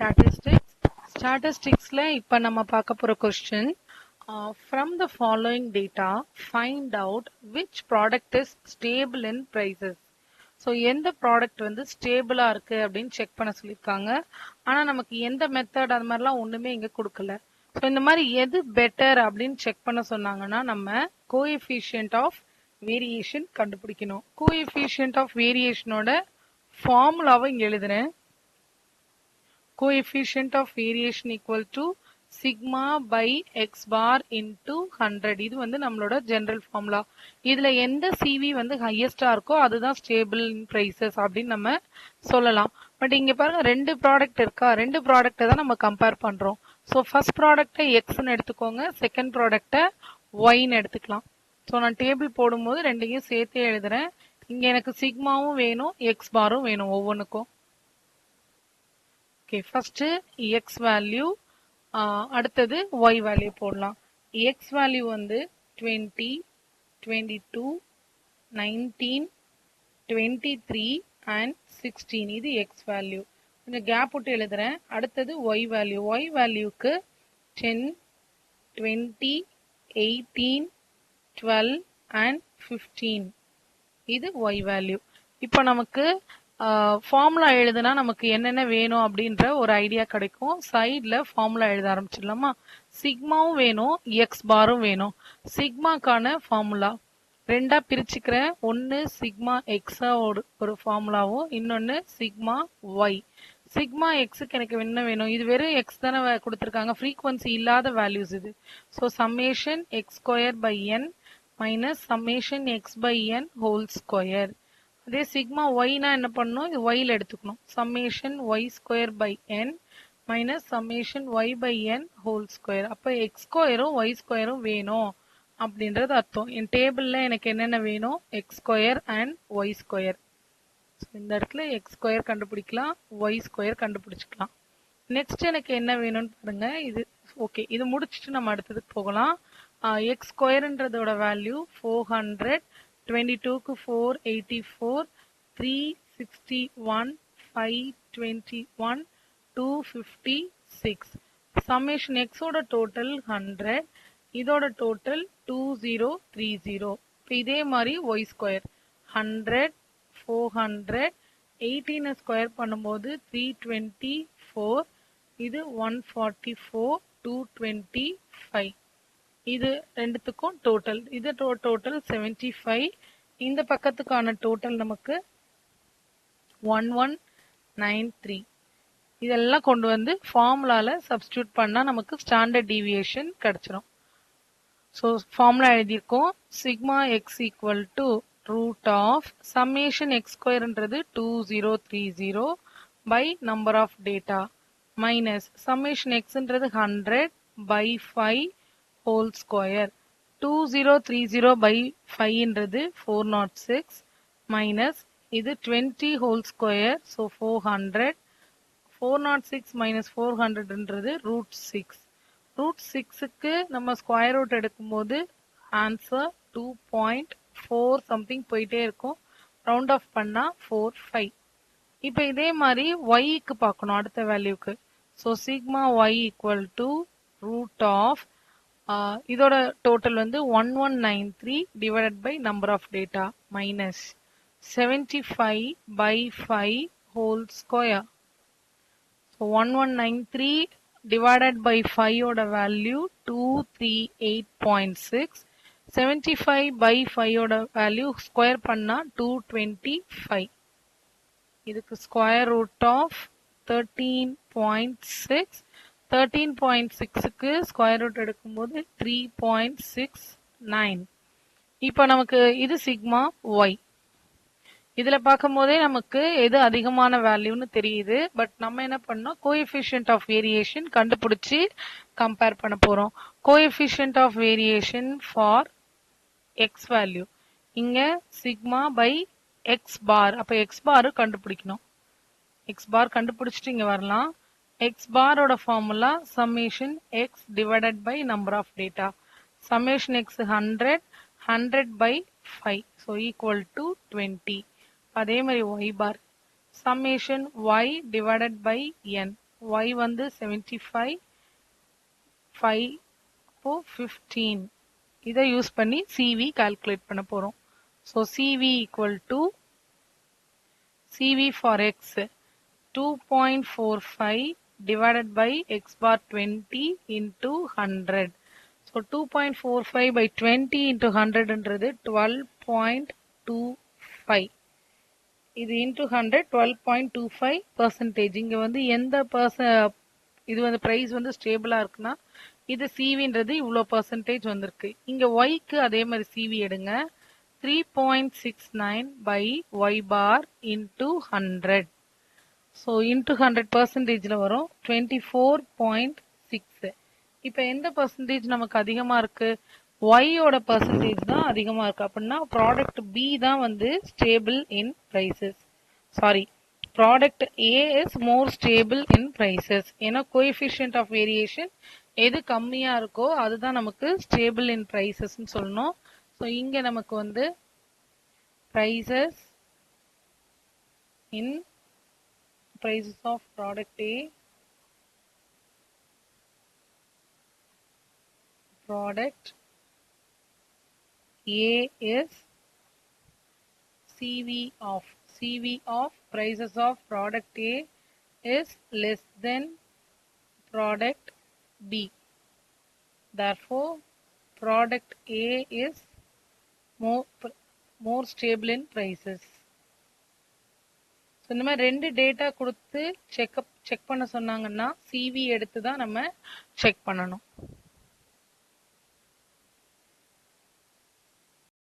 statistics. Statisticஸ்ல இப்ப நம்ம பார்க்க போற question. From the following data, find out which product is stable in prices. So எந்த ப்ராடக்ட் வந்து ஸ்டேபிளா இருக்கு அப்படின்னு செக் பண்ண சொல்லியிருக்காங்க. ஆனா நமக்கு எந்த மெத்தட் அது மாதிரிலாம் ஒண்ணுமே இங்க கொடுக்கல. ஸோ இந்த மாதிரி எது பெட்டர் அப்படின்னு செக் பண்ண சொன்னாங்கன்னா நம்ம கோஎஃபிஷியன்ட் ஆஃப் வேரியேஷன் கண்டுபிடிக்கணும். கோஎஃபிஷியன்ட் ஆஃப் வேரியேஷனோட ஃபார்முலாவை இங்க எழுதுறேன். Coefficient of variation equal to sigma by x bar into 100. இது வந்து நம்மளோட ஜெனரல் ஃபார்முலா. இதுல எந்த CV வந்து ஹையஸ்டா இருக்கோ அதுதான் ஸ்டேபிள் இன் பிரைசஸ் அப்படின்னு நம்ம சொல்லலாம். பட் இங்க பாருங்க ரெண்டு ப்ராடக்ட் இருக்கா, ரெண்டு ப்ராடக்ட்டை தான் நம்ம கம்பேர் பண்றோம். ஸோ ஃபர்ஸ்ட் ப்ராடக்ட்டை எக்ஸ்ன்னு எடுத்துக்கோங்க, செகண்ட் ப்ராடக்ட்டை ஒய்ன்னு எடுத்துக்கலாம். ஸோ நான் டேபிள் போடும்போது ரெண்டையும் சேர்த்தே எழுதுறேன். இங்க எனக்கு சிக்மாவும் வேணும், எக்ஸ் பாரும் வேணும் ஒவ்வொன்றுக்கும். ஓகே, ஃபர்ஸ்ட் எக்ஸ் வேல்யூ, அடுத்தது ஒய் வேல்யூ போடலாம். எக்ஸ் வேல்யூ வந்து 20, 22, 19, 23 and 16. இது எக்ஸ் வேல்யூ. கொஞ்சம் கேப் விட்டு எழுதுறேன். அடுத்தது ஒய் வேல்யூ. Y வேல்யூக்கு 10, 20, 18, 12 and 15. இது ஒய் வேல்யூ. இப்போ நமக்கு ஃபார்முலா எழுதுனா நமக்கு என்னென்ன வேணும் அப்படின்ற ஒரு ஐடியா கிடைக்கும். சைட்ல ஃபார்முலா எழுத ஆரம்பிச்சிடலாமா? சிக்மாவும் வேணும், எக்ஸ் பாரும் வேணும். சிக்மாக்கான ஃபார்முலா ரெண்டா பிரிச்சுக்கிறேன். ஒன்னு சிக்மா எக்ஸா ஒரு ஃபார்முலாவும், இன்னொன்னு சிக்மா ஒய். சிக்மா எக்ஸுக்கு எனக்கு என்ன வேணும்? இது வெறும் எக்ஸ் தானே கொடுத்துருக்காங்க, ஃப்ரீக்வன்சி இல்லாத வேல்யூஸ் இது. So summation x square by n minus summation x by n whole square. அதே சிக்மா ஒய்னா என்ன பண்ணணும்? இது ஒய்ல எடுத்துக்கணும். Summation y square by n minus summation y by n whole square. அப்போ எக்ஸ் ஸ்கொயரும் ஒய் ஸ்கொயரும் வேணும் அப்படின்றது அர்த்தம். என் டேபிள்ல எனக்கு என்னென்ன வேணும்? X square and y square. இந்த இடத்துல எக்ஸ் ஸ்கொயர் கண்டுபிடிக்கலாம், ஒய் ஸ்கொயர் கண்டுபிடிச்சிக்கலாம். நெக்ஸ்ட் எனக்கு என்ன வேணும்னு பாருங்க. இது ஓகே, இது முடிச்சுட்டு நம்ம அடுத்ததுக்கு போகலாம். எக்ஸ் ஸ்கொயர்ன்றதோட வேல்யூ 400, 22க்கு 484, 361, 521, 256. சம்மேஷன் எக்ஸோட டோட்டல் 100, இதோட டோட்டல் 2030. இப்போ இதே மாதிரி ஒய் ஸ்கொயர் 100, 400, 18 ஸ்கொயர் பண்ணும்போது 324, இது 144, 225. இது ரெண்டுத்துக்கும் டோட்டல். இது டோட்டல் 75. இந்த பக்கத்துக்கான டோட்டல் நமக்கு 1193. இதெல்லாம் கொண்டு வந்து ஃபார்முலால சப்ஸ்டியூட் பண்ணா நமக்கு ஸ்டாண்டர்ட் டீவியேஷன் கிடைச்சிரும். ஸோ ஃபார்முலா எழுதியிருக்கோம். Sigma x equal to root of summation x ஸ்கொயர்ன்றது 2030 by number of data minus summation எக்ஸ்ன்றது 100 பை 5 whole square. 2030 by 5ன்றது 406 minus இது 20 whole square, so 400. 406 minus 400ன்றது root 6. root 6க்கு நம்ம ஸ்கொயர் ரூட் எடுக்கும்போது answer 2.4 something போயிட்டே இருக்கும். Round of பண்ணா 45. இப்போ இதே மாதிரி ஒய்க்கு பார்க்கணும் அடுத்த வேல்யூக்கு. So sigma y equal to root of இதோட டோட்டல் வந்து 1193 divided by number of data minus 75 by 5 whole square. So 1193 divided by 5 ஓட வேல்யூ 238.6. 75 by 5 ஓட வேல்யூ ஸ்கொயர் பண்ணா 225. இதுக்கு ஸ்கொயர் ரூட் ஆஃப் 13.6. 13.6க்கு ஸ்கொயர் ரூட் எடுக்கும்போது 3.69. இப்போ நமக்கு இது சிக்மா ஒய். இதுல பார்க்கும் போதே நமக்கு எது அதிகமான வேல்யூன்னு தெரியுது. பட் நம்ம என்ன பண்ணோம்? கோஎஃபிஷியன்ட் ஆஃப் வேரியேஷன் கண்டுபிடிச்சு கம்பேர் பண்ண போறோம். Coefficient of variation for x value இங்க சிக்மா பை எக்ஸ் பார். அப்ப எக்ஸ் பார் கண்டுபிடிக்கணும். எக்ஸ் பார் கண்டுபிடிச்சிட்டு இங்க வரலாம். x bar ஓட formula summation x divided by number of data. Summation x 100, 100 by 5, so equal to 20. அதே மாதிரி y bar summation y divided by n. y வந்து 75 5 இப்போ 15 இதை யூஸ் பண்ணி CV கால்குலேட் பண்ண போறோம். So CV equal to CV for x 2.45 divided by x bar 20 into 100. So 2.45 by 20 into 100 என்றது 12.25. இது into 100 12.25%. இங்க வந்து எந்த இது வந்து பிரைஸ் வந்து ஸ்டேபிளா இருக்குன்னா இது சிவின்றது இவ்வளோ பர்சன்டேஜ் வந்திருக்கு. இங்க ஒய்க்கு அதே மாதிரி சிவி எடுங்க. 3.69 by y bar into 100. So into 100%ல வரும் 24.6. இப்போ எந்த பர்சன்டேஜ் நமக்கு அதிகமா இருக்கு? ஒய்யோட பர்சன்டேஜ் தான் அதிகமா இருக்கு. அப்படின்னா ப்ராடக்ட் பி தான் வந்து stable in prices. Sorry, product A is more stable in prices. ஏன்னா கோஎஃபிஷியன்ட் ஆஃப் வேரியேஷன் எது கம்மியா இருக்கோ அதுதான் நமக்கு ஸ்டேபிள் இன் பிரைசஸ்ன்னு சொல்லணும். ஸோ இங்க நமக்கு வந்து prices in prices of product A, product A is CV of prices of product A is less than product B. Therefore, product A is more stable in prices. இந்த மாதிரி ரெண்டு டேட்டா கொடுத்து check பண்ண சொன்னாங்கன்னா CV எடுத்து தான் நம்ம check பண்ணணும்.